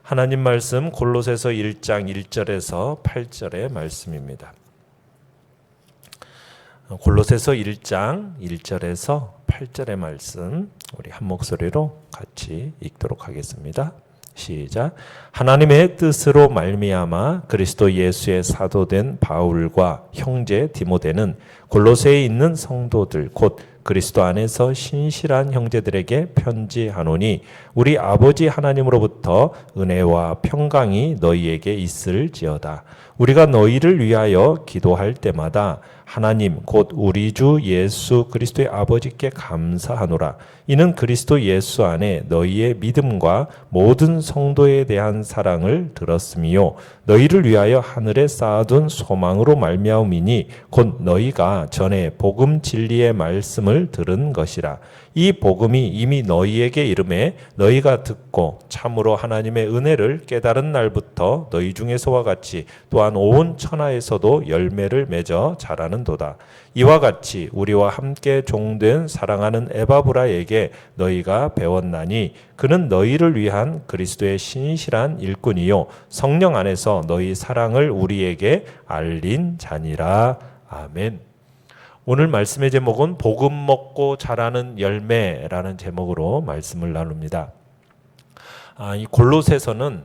하나님 말씀 골로새서 1장 1절에서 8절의 말씀입니다. 골로새서 1장 1절에서 8절의 말씀 우리 한 목소리로 같이 읽도록 하겠습니다. 시작. 하나님의 뜻으로 말미암아 그리스도 예수의 사도된 바울과 형제 디모데는 골로새에 있는 성도들 곧 그리스도 안에서 신실한 형제들에게 편지하노니 우리 아버지 하나님으로부터 은혜와 평강이 너희에게 있을지어다. 우리가 너희를 위하여 기도할 때마다 하나님 곧 우리 주 예수 그리스도의 아버지께 감사하노라. 이는 그리스도 예수 안에 너희의 믿음과 모든 성도에 대한 사랑을 들었으며 너희를 위하여 하늘에 쌓아둔 소망으로 말미암이니 곧 너희가 전에 복음 진리의 말씀을 들은 것이라. 이 복음이 이미 너희에게 이름에 너희가 듣고 참으로 하나님의 은혜를 깨달은 날부터 너희 중에서와 같이 또한 온 천하에서도 열매를 맺어 자라는도다. 이와 같이 우리와 함께 종된 사랑하는 에바브라에게 너희가 배웠나니 그는 너희를 위한 그리스도의 신실한 일꾼이요 성령 안에서 너희 사랑을 우리에게 알린 자니라. 아멘. 오늘 말씀의 제목은 복음 먹고 자라는 열매라는 제목으로 말씀을 나눕니다. 이 골로새서는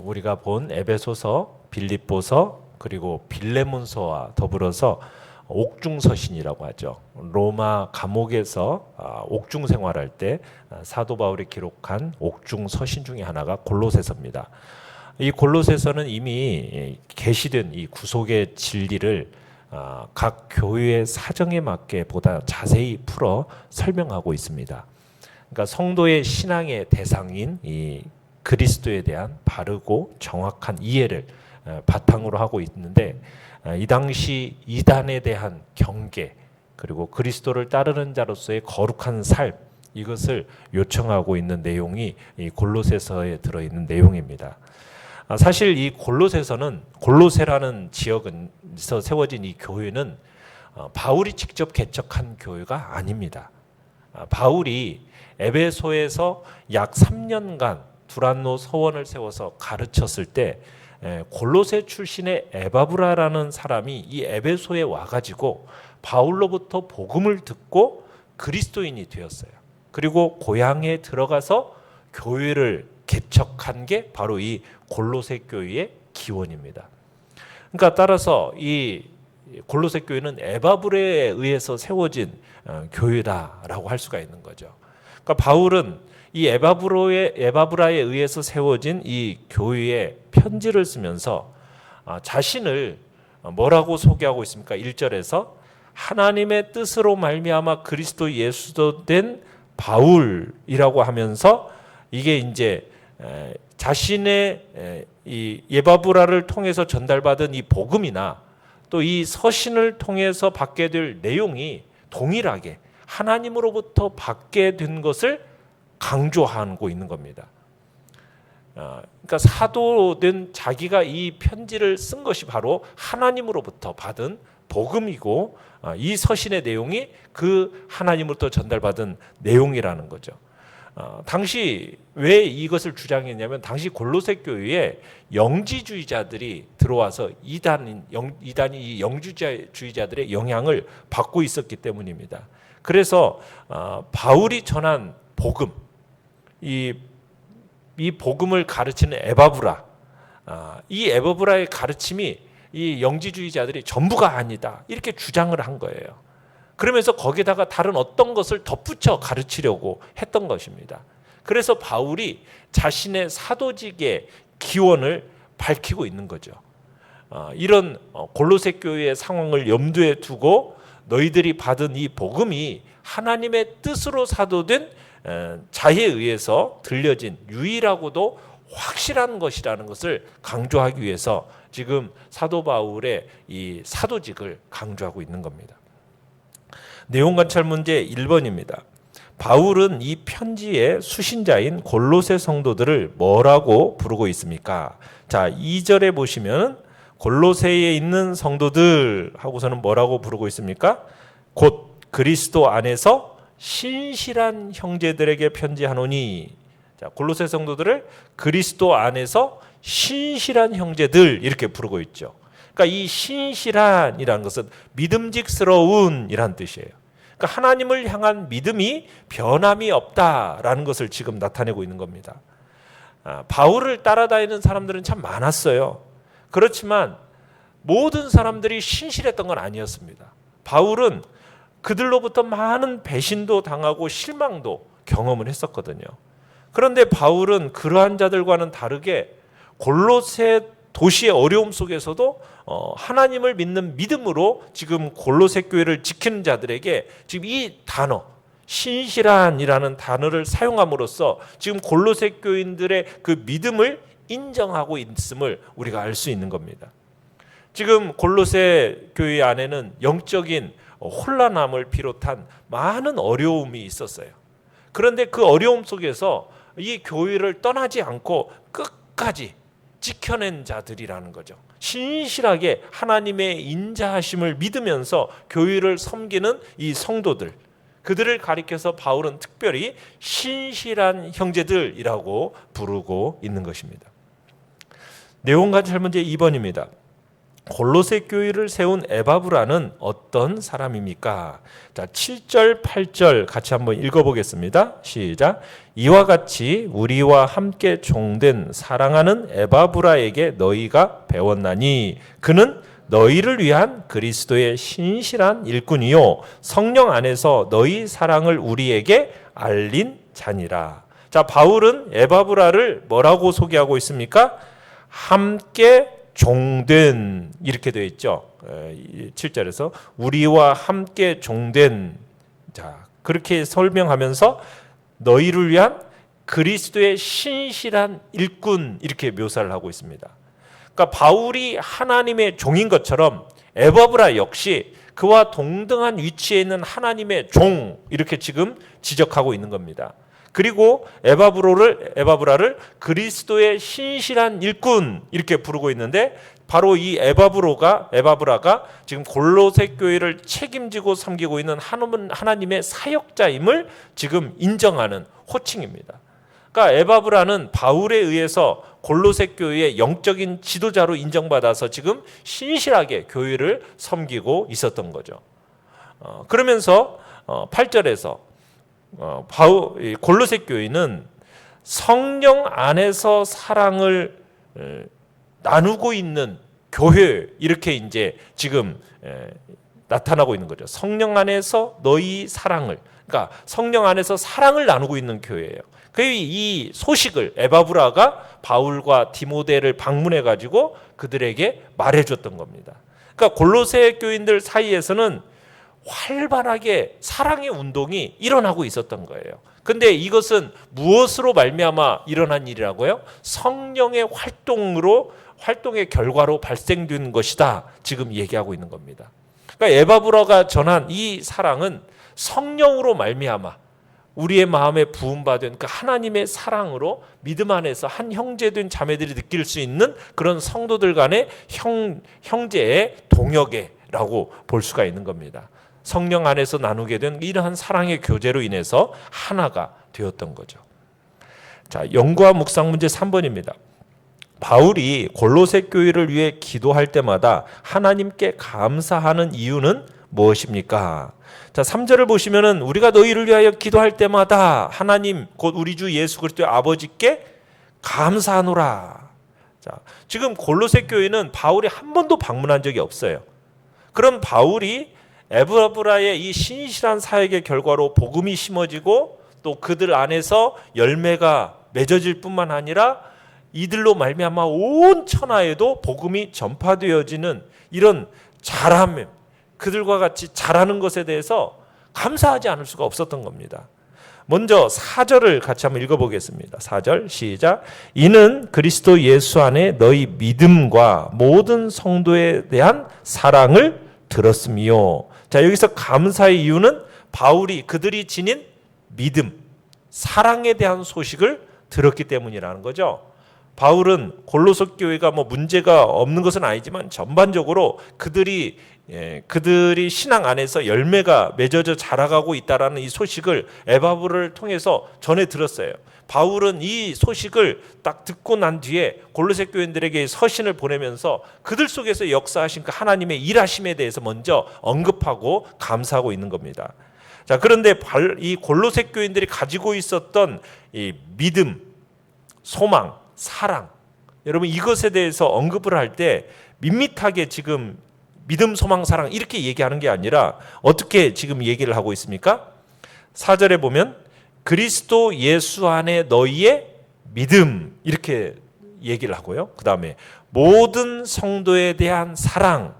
우리가 본 에베소서, 빌립보서 그리고 빌레몬서와 더불어서 옥중서신이라고 하죠. 로마 감옥에서 옥중 생활할 때 사도 바울이 기록한 옥중서신 중에 하나가 골로새서입니다. 이 골로새서는 이미 계시된 이 구속의 진리를 각 교회의 사정에 맞게 보다 자세히 풀어 설명하고 있습니다. 그러니까 성도의 신앙의 대상인 이 그리스도에 대한 바르고 정확한 이해를 바탕으로 하고 있는데 이 당시 이단에 대한 경계 그리고 그리스도를 따르는 자로서의 거룩한 삶 이것을 요청하고 있는 내용이 이 골로새서에 들어있는 내용입니다. 사실 이 골로새서는 골로새라는 지역에서 세워진 이 교회는 바울이 직접 개척한 교회가 아닙니다. 바울이 에베소에서 약 3년간 두란노 서원을 세워서 가르쳤을 때 골로새 출신의 에바브라라는 사람이 이 에베소에 와가지고 바울로부터 복음을 듣고 그리스도인이 되었어요. 그리고 고향에 들어가서 교회를 개척한 게 바로 이 골로새 교회의 기원입니다. 그러니까 따라서 이 골로새 교회는 에바브라에 의해서 세워진 교회다라고 할 수가 있는 거죠. 그러니까 바울은 이 에바브라에 의해서 세워진 이 교회에 편지를 쓰면서 자신을 뭐라고 소개하고 있습니까? 1절에서 하나님의 뜻으로 말미암아 그리스도 예수도 된 바울이라고 하면서 이게 이제 자신의 이 에바브라를 통해서 전달받은 이 복음이나 또 이 서신을 통해서 받게 될 내용이 동일하게 하나님으로부터 받게 된 것을 강조하고 있는 겁니다. 그러니까 사도된 자기가 이 편지를 쓴 것이 바로 하나님으로부터 받은 복음이고 이 서신의 내용이 그 하나님으로부터 전달받은 내용이라는 거죠. 당시 왜 이것을 주장했냐면 당시 골로새 교회에 영지주의자들이 들어와서 이단이 이 영지주의자들의 영향을 받고 있었기 때문입니다. 그래서 바울이 전한 복음, 이 복음을 가르치는 에바브라, 이 에바브라의 가르침이 이 영지주의자들이 전부가 아니다 이렇게 주장을 한 거예요. 그러면서 거기다가 다른 어떤 것을 덧붙여 가르치려고 했던 것입니다. 그래서 바울이 자신의 사도직의 기원을 밝히고 있는 거죠. 이런 골로새 교회의 상황을 염두에 두고 너희들이 받은 이 복음이 하나님의 뜻으로 사도된 자에 의해서 들려진 유일하고도 확실한 것이라는 것을 강조하기 위해서 지금 사도 바울의 이 사도직을 강조하고 있는 겁니다. 내용 관찰 문제 1번입니다. 바울은 이 편지의 수신자인 골로새 성도들을 뭐라고 부르고 있습니까? 자, 2절에 보시면 골로새에 있는 성도들 하고서는 뭐라고 부르고 있습니까? 곧 그리스도 안에서 신실한 형제들에게 편지하노니. 자, 골로새 성도들을 그리스도 안에서 신실한 형제들 이렇게 부르고 있죠. 그러니까 이 신실한이라는 것은 믿음직스러운이란 뜻이에요. 그러니까 하나님을 향한 믿음이 변함이 없다라는 것을 지금 나타내고 있는 겁니다. 바울을 따라다니는 사람들은 참 많았어요. 그렇지만 모든 사람들이 신실했던 건 아니었습니다. 바울은 그들로부터 많은 배신도 당하고 실망도 경험을 했었거든요. 그런데 바울은 그러한 자들과는 다르게 골로새 도시의 어려움 속에서도 하나님을 믿는 믿음으로 지금 골로새 교회를 지키는 자들에게 지금 이 단어 신실한이라는 단어를 사용함으로써 지금 골로새 교인들의 그 믿음을 인정하고 있음을 우리가 알 수 있는 겁니다. 지금 골로새 교회 안에는 영적인 혼란함을 비롯한 많은 어려움이 있었어요. 그런데 그 어려움 속에서 이 교회를 떠나지 않고 끝까지 지켜낸 자들이라는 거죠. 신실하게 하나님의 인자하심을 믿으면서 교회를 섬기는 이 성도들, 그들을 가리켜서 바울은 특별히 신실한 형제들이라고 부르고 있는 것입니다. 내용과 질문제 2번입니다. 골로새 교회를 세운 에바브라는 어떤 사람입니까? 자, 7절, 8절 같이 한번 읽어보겠습니다. 시작. 이와 같이 우리와 함께 종된 사랑하는 에바브라에게 너희가 배웠나니 그는 너희를 위한 그리스도의 신실한 일꾼이요 성령 안에서 너희 사랑을 우리에게 알린 자니라. 자, 바울은 에바브라를 뭐라고 소개하고 있습니까? 함께 종된 이렇게 되어 있죠. 7절에서 우리와 함께 종된 자 그렇게 설명하면서 너희를 위한 그리스도의 신실한 일꾼 이렇게 묘사를 하고 있습니다. 그러니까 바울이 하나님의 종인 것처럼 에바브라 역시 그와 동등한 위치에 있는 하나님의 종 이렇게 지금 지적하고 있는 겁니다. 그리고 에바브라를 그리스도의 신실한 일꾼 이렇게 부르고 있는데 바로 이 에바브라가 지금 골로새 교회를 책임지고 섬기고 있는 하나님의 사역자임을 지금 인정하는 호칭입니다. 그러니까 에바브라는 바울에 의해서 골로새 교회의 영적인 지도자로 인정받아서 지금 신실하게 교회를 섬기고 있었던 거죠. 그러면서 8절에서 골로새 교회는 성령 안에서 사랑을 나누고 있는 교회 이렇게 이제 지금 나타나고 있는 거죠. 성령 안에서 너희 사랑을 그러니까 성령 안에서 사랑을 나누고 있는 교회예요. 이 소식을 에바브라가 바울과 디모데를 방문해 가지고 그들에게 말해줬던 겁니다. 그러니까 골로새 교인들 사이에서는 활발하게 사랑의 운동이 일어나고 있었던 거예요. 근데 이것은 무엇으로 말미암아 일어난 일이라고요? 성령의 활동의 결과로 발생된 것이다. 지금 얘기하고 있는 겁니다. 그러니까 에바브라가 전한 이 사랑은 성령으로 말미암아 우리의 마음에 부음받은 그 하나님의 사랑으로 믿음 안에서 한 형제된 자매들이 느낄 수 있는 그런 성도들 간의 형제의 동역애라고 볼 수가 있는 겁니다. 성령 안에서 나누게 된 이러한 사랑의 교제로 인해서 하나가 되었던 거죠. 자, 연구와 묵상 문제 3번입니다. 바울이 골로새 교회를 위해 기도할 때마다 하나님께 감사하는 이유는 무엇입니까? 자, 3절을 보시면은 우리가 너희를 위하여 기도할 때마다 하나님 곧 우리 주 예수 그리스도의 아버지께 감사하노라. 자, 지금 골로새 교회는 바울이 한 번도 방문한 적이 없어요. 그럼 바울이 에바브라의 이 신실한 사역의 결과로 복음이 심어지고 또 그들 안에서 열매가 맺어질 뿐만 아니라 이들로 말미암아 온 천하에도 복음이 전파되어지는 이런 잘함, 그들과 같이 잘하는 것에 대해서 감사하지 않을 수가 없었던 겁니다. 먼저 4절을 같이 한번 읽어보겠습니다. 4절 시작. 이는 그리스도 예수 안에 너희 믿음과 모든 성도에 대한 사랑을 들었음이요. 자, 여기서 감사의 이유는 바울이 그들이 지닌 믿음, 사랑에 대한 소식을 들었기 때문이라는 거죠. 바울은 골로새 교회가 문제가 없는 것은 아니지만 전반적으로 그들이 신앙 안에서 열매가 맺어져 자라가고 있다라는 이 소식을 에바브라를 통해서 전해 들었어요. 바울은 이 소식을 딱 듣고 난 뒤에 골로새 교인들에게 서신을 보내면서 그들 속에서 역사하신 그 하나님의 일하심에 대해서 먼저 언급하고 감사하고 있는 겁니다. 자, 그런데 이 골로새 교인들이 가지고 있었던 이 믿음, 소망, 사랑, 여러분 이것에 대해서 언급을 할 때 밋밋하게 지금 믿음, 소망, 사랑 이렇게 얘기하는 게 아니라 어떻게 지금 얘기를 하고 있습니까? 4절에 보면 그리스도 예수 안에 너희의 믿음 이렇게 얘기를 하고요. 그 다음에 모든 성도에 대한 사랑,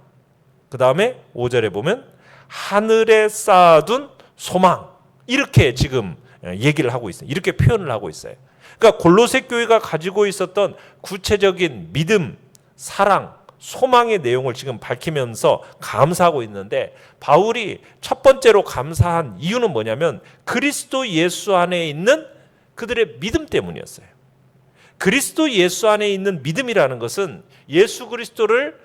그 다음에 5절에 보면 하늘에 쌓아둔 소망 이렇게 지금 얘기를 하고 있어요. 이렇게 표현을 하고 있어요. 그러니까 골로새 교회가 가지고 있었던 구체적인 믿음, 사랑, 소망의 내용을 지금 밝히면서 감사하고 있는데 바울이 첫 번째로 감사한 이유는 뭐냐면 그리스도 예수 안에 있는 그들의 믿음 때문이었어요. 그리스도 예수 안에 있는 믿음이라는 것은 예수 그리스도를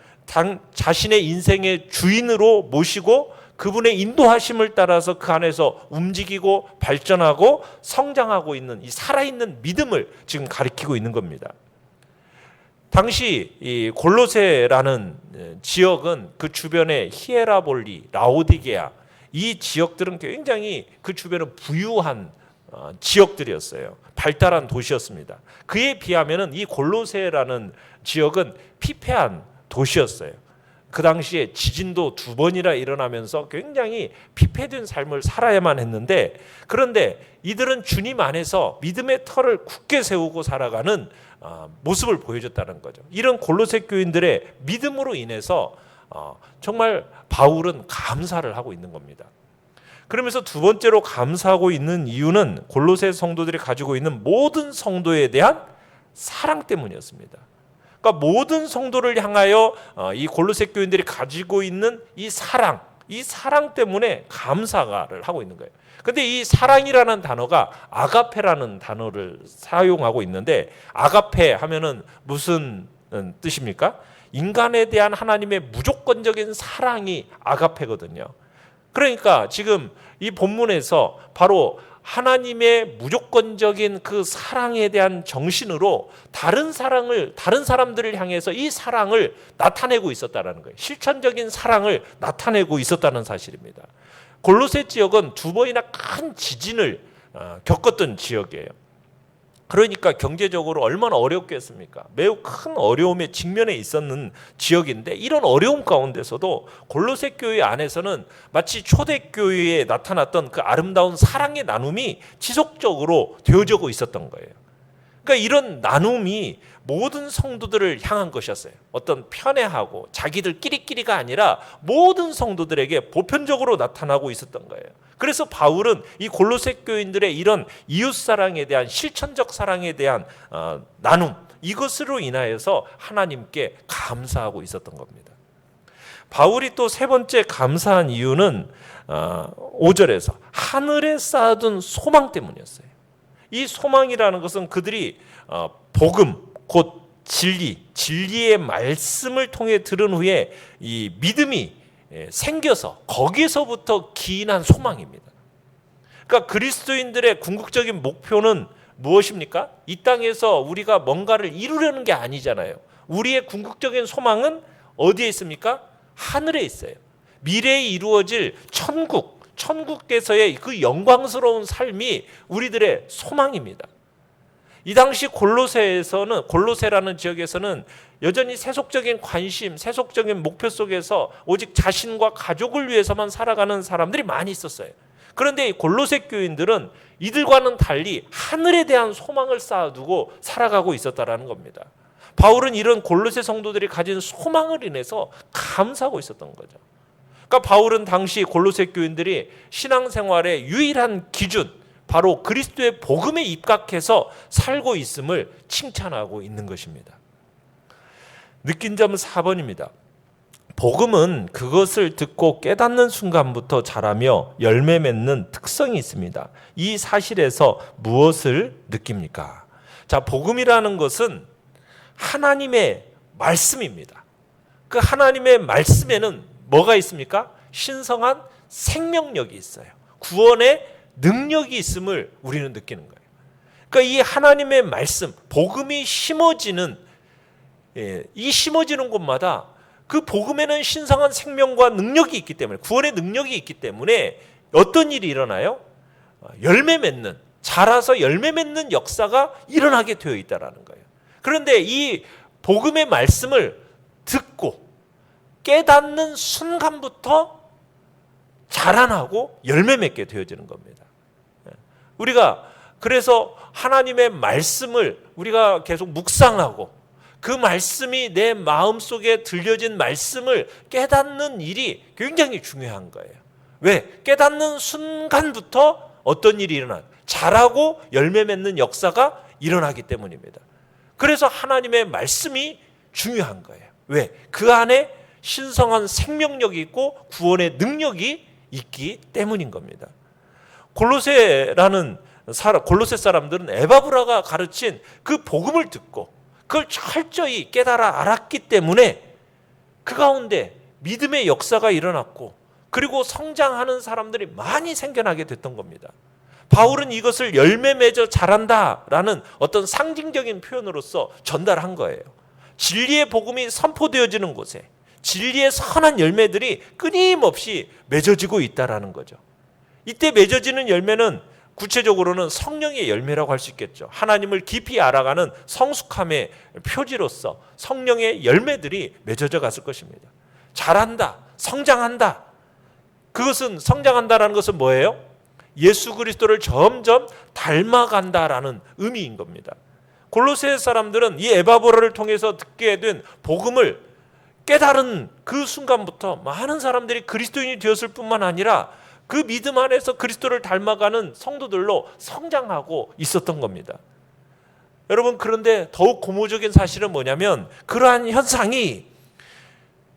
자신의 인생의 주인으로 모시고 그분의 인도하심을 따라서 그 안에서 움직이고 발전하고 성장하고 있는 이 살아있는 믿음을 지금 가리키고 있는 겁니다. 당시 이 골로새라는 지역은 그 주변에 히에라볼리, 라오디게아 이 지역들은 굉장히 그 주변은 부유한 지역들이었어요. 발달한 도시였습니다. 그에 비하면은 이 골로새라는 지역은 피폐한 도시였어요. 그 당시에 지진도 2번이나 일어나면서 굉장히 피폐된 삶을 살아야만 했는데 그런데 이들은 주님 안에서 믿음의 터를 굳게 세우고 살아가는 모습을 보여줬다는 거죠. 이런 골로새 교인들의 믿음으로 인해서 정말 바울은 감사를 하고 있는 겁니다. 그러면서 두 번째로 감사하고 있는 이유는 골로새 성도들이 가지고 있는 모든 성도에 대한 사랑 때문이었습니다. 그러니까 모든 성도를 향하여 이 골로새 교인들이 가지고 있는 이 사랑 때문에 감사를 하고 있는 거예요. 근데 이 사랑이라는 단어가 아가페라는 단어를 사용하고 있는데 아가페 하면은 무슨 뜻입니까? 인간에 대한 하나님의 무조건적인 사랑이 아가페거든요. 그러니까 지금 이 본문에서 바로 하나님의 무조건적인 그 사랑에 대한 정신으로 다른 사람들을 향해서 이 사랑을 나타내고 있었다는 거예요. 실천적인 사랑을 나타내고 있었다는 사실입니다. 골로새 지역은 2번이나 큰 지진을 겪었던 지역이에요. 그러니까 경제적으로 얼마나 어렵겠습니까? 매우 큰 어려움에 직면해 있었는 지역인데 이런 어려움 가운데서도 골로새 교회 안에서는 마치 초대교회에 나타났던 그 아름다운 사랑의 나눔이 지속적으로 되어지고 있었던 거예요. 그러니까 이런 나눔이 모든 성도들을 향한 것이었어요. 어떤 편애하고 자기들끼리가 아니라 모든 성도들에게 보편적으로 나타나고 있었던 거예요. 그래서 바울은 이 골로새 교인들의 이런 이웃사랑에 대한 실천적 사랑에 대한 나눔 이것으로 인하여서 하나님께 감사하고 있었던 겁니다. 바울이 또 세 번째 감사한 이유는 5절에서 하늘에 쌓아둔 소망 때문이었어요. 이 소망이라는 것은 그들이 복음 곧 진리의 말씀을 통해 들은 후에 이 믿음이 생겨서 거기서부터 기인한 소망입니다. 그러니까 그리스도인들의 궁극적인 목표는 무엇입니까? 이 땅에서 우리가 뭔가를 이루려는 게 아니잖아요. 우리의 궁극적인 소망은 어디에 있습니까? 하늘에 있어요. 미래에 이루어질 천국에서의 그 영광스러운 삶이 우리들의 소망입니다. 이 당시 골로새라는 지역에서는 여전히 세속적인 관심, 세속적인 목표 속에서 오직 자신과 가족을 위해서만 살아가는 사람들이 많이 있었어요. 그런데 이 골로새 교인들은 이들과는 달리 하늘에 대한 소망을 쌓아두고 살아가고 있었다라는 겁니다. 바울은 이런 골로새 성도들이 가진 소망을 인해서 감사하고 있었던 거죠. 그러니까 바울은 당시 골로새 교인들이 신앙생활의 유일한 기준, 바로 그리스도의 복음에 입각해서 살고 있음을 칭찬하고 있는 것입니다. 느낀 점 4번입니다. 복음은 그것을 듣고 깨닫는 순간부터 자라며 열매 맺는 특성이 있습니다. 이 사실에서 무엇을 느낍니까? 자, 복음이라는 것은 하나님의 말씀입니다. 그 하나님의 말씀에는 뭐가 있습니까? 신성한 생명력이 있어요. 구원의 능력이 있음을 우리는 느끼는 거예요. 그러니까 이 하나님의 말씀, 복음이 심어지는, 이 심어지는 곳마다 그 복음에는 신성한 생명과 능력이 있기 때문에, 구원의 능력이 있기 때문에 어떤 일이 일어나요? 열매 맺는, 자라서 열매 맺는 역사가 일어나게 되어 있다는 거예요. 그런데 이 복음의 말씀을 듣고 깨닫는 순간부터 자라나고 열매 맺게 되어지는 겁니다. 우리가 그래서 하나님의 말씀을 우리가 계속 묵상하고 그 말씀이 내 마음속에 들려진 말씀을 깨닫는 일이 굉장히 중요한 거예요. 왜? 깨닫는 순간부터 어떤 일이 일어나요? 자라고 열매 맺는 역사가 일어나기 때문입니다. 그래서 하나님의 말씀이 중요한 거예요. 왜? 그 안에 신성한 생명력이 있고 구원의 능력이 있기 때문인 겁니다. 골로새 사람들은 에바브라가 가르친 그 복음을 듣고 그걸 철저히 깨달아 알았기 때문에 그 가운데 믿음의 역사가 일어났고 그리고 성장하는 사람들이 많이 생겨나게 됐던 겁니다. 바울은 이것을 열매 맺어 자란다라는 어떤 상징적인 표현으로서 전달한 거예요. 진리의 복음이 선포되어지는 곳에 진리의 선한 열매들이 끊임없이 맺어지고 있다라는 거죠. 이때 맺어지는 열매는 구체적으로는 성령의 열매라고 할 수 있겠죠. 하나님을 깊이 알아가는 성숙함의 표지로서 성령의 열매들이 맺어져 갔을 것입니다. 자란다, 성장한다. 그것은 성장한다라는 것은 뭐예요? 예수 그리스도를 점점 닮아간다라는 의미인 겁니다. 골로새 사람들은 이 에바브라를 통해서 듣게 된 복음을 깨달은 그 순간부터 많은 사람들이 그리스도인이 되었을 뿐만 아니라 그 믿음 안에서 그리스도를 닮아가는 성도들로 성장하고 있었던 겁니다. 여러분, 그런데 더욱 고무적인 사실은 뭐냐면 그러한 현상이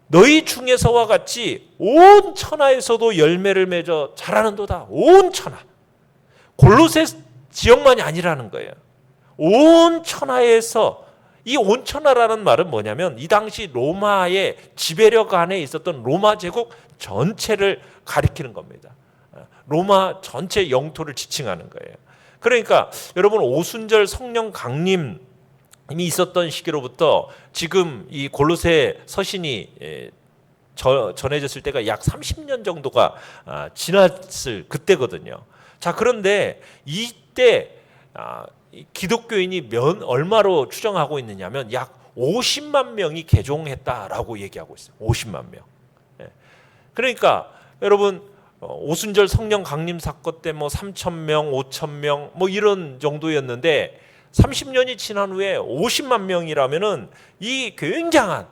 너희 중에서와 같이 온 천하에서도 열매를 맺어 자라는도다. 온 천하. 골로새 지역만이 아니라는 거예요. 온 천하에서, 이 온 천하라는 말은 뭐냐면 이 당시 로마의 지배력 안에 있었던 로마 제국 전체를 가리키는 겁니다. 로마 전체 영토를 지칭하는 거예요. 그러니까 여러분, 오순절 성령 강림이 있었던 시기로부터 지금 이 골로새 서신이 전해졌을 때가 약 30년 정도가 지났을 그때거든요. 자, 그런데 이때 기독교인이 얼마로 추정하고 있느냐면 약 50만 명이 개종했다라고 얘기하고 있어요. 50만 명. 그러니까 여러분, 오순절 성령 강림 사건 때 3,000명, 5,000명 이런 정도였는데 30년이 지난 후에 50만 명이라면은 이 굉장한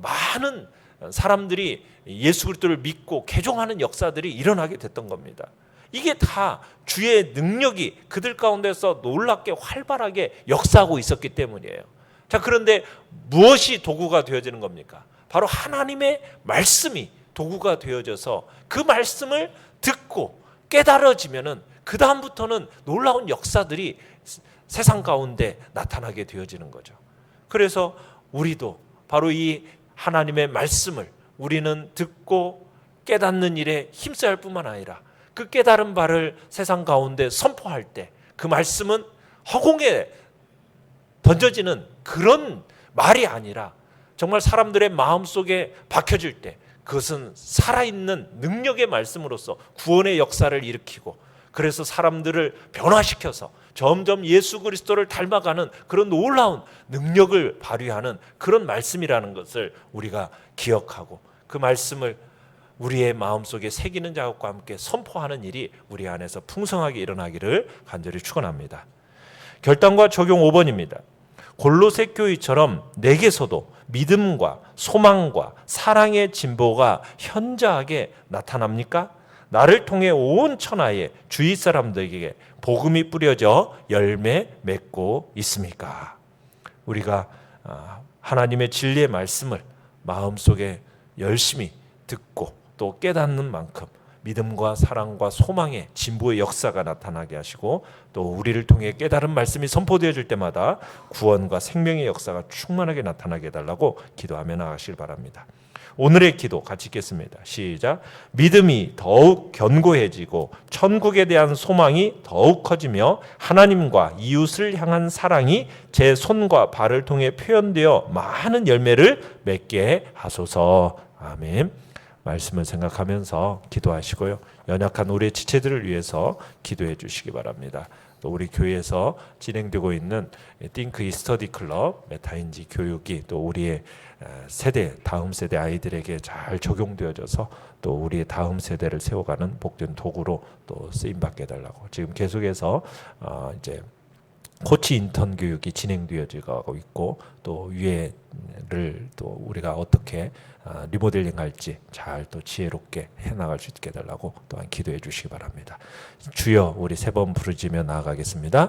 많은 사람들이 예수 그리스도를 믿고 개종하는 역사들이 일어나게 됐던 겁니다. 이게 다 주의 능력이 그들 가운데서 놀랍게 활발하게 역사하고 있었기 때문이에요. 자, 그런데 무엇이 도구가 되어지는 겁니까? 바로 하나님의 말씀이 도구가 되어져서 그 말씀을 듣고 깨달아지면은 그 다음부터는 놀라운 역사들이 세상 가운데 나타나게 되어지는 거죠. 그래서 우리도 바로 이 하나님의 말씀을 우리는 듣고 깨닫는 일에 힘써야 할 뿐만 아니라 그 깨달은 바를 세상 가운데 선포할 때 그 말씀은 허공에 던져지는 그런 말이 아니라 정말 사람들의 마음속에 박혀질 때 그것은 살아있는 능력의 말씀으로서 구원의 역사를 일으키고 그래서 사람들을 변화시켜서 점점 예수 그리스도를 닮아가는 그런 놀라운 능력을 발휘하는 그런 말씀이라는 것을 우리가 기억하고 그 말씀을 우리의 마음속에 새기는 작업과 함께 선포하는 일이 우리 안에서 풍성하게 일어나기를 간절히 축원합니다. 결단과 적용 5번입니다. 골로새 교회처럼 내게서도 믿음과 소망과 사랑의 진보가 현저하게 나타납니까? 나를 통해 온 천하의 주위 사람들에게 복음이 뿌려져 열매 맺고 있습니까? 우리가 하나님의 진리의 말씀을 마음속에 열심히 듣고 또 깨닫는 만큼 믿음과 사랑과 소망의 진보의 역사가 나타나게 하시고 또 우리를 통해 깨달은 말씀이 선포되어질 때마다 구원과 생명의 역사가 충만하게 나타나게 해달라고 기도하며 나가시길 바랍니다. 오늘의 기도 같이 읽겠습니다. 시작. 믿음이 더욱 견고해지고 천국에 대한 소망이 더욱 커지며 하나님과 이웃을 향한 사랑이 제 손과 발을 통해 표현되어 많은 열매를 맺게 하소서. 아멘. 말씀을 생각하면서 기도하시고요. 연약한 우리의 지체들을 위해서 기도해 주시기 바랍니다. 또 우리 교회에서 진행되고 있는 띵크 스터디 클럽 메타인지 교육이 또 우리의 세대, 다음 세대 아이들에게 잘 적용되어져서 또 우리의 다음 세대를 세워가는 복된 도구로 또 쓰임 받게 해달라고. 지금 계속해서 이제 코치 인턴 교육이 진행되어지고 있고 또 위에를 또 우리가 어떻게 리모델링할지 잘 또 지혜롭게 해나갈 수 있게 해달라고 또한 기도해 주시기 바랍니다. 주여, 우리 세 번 부르짖으며 나아가겠습니다.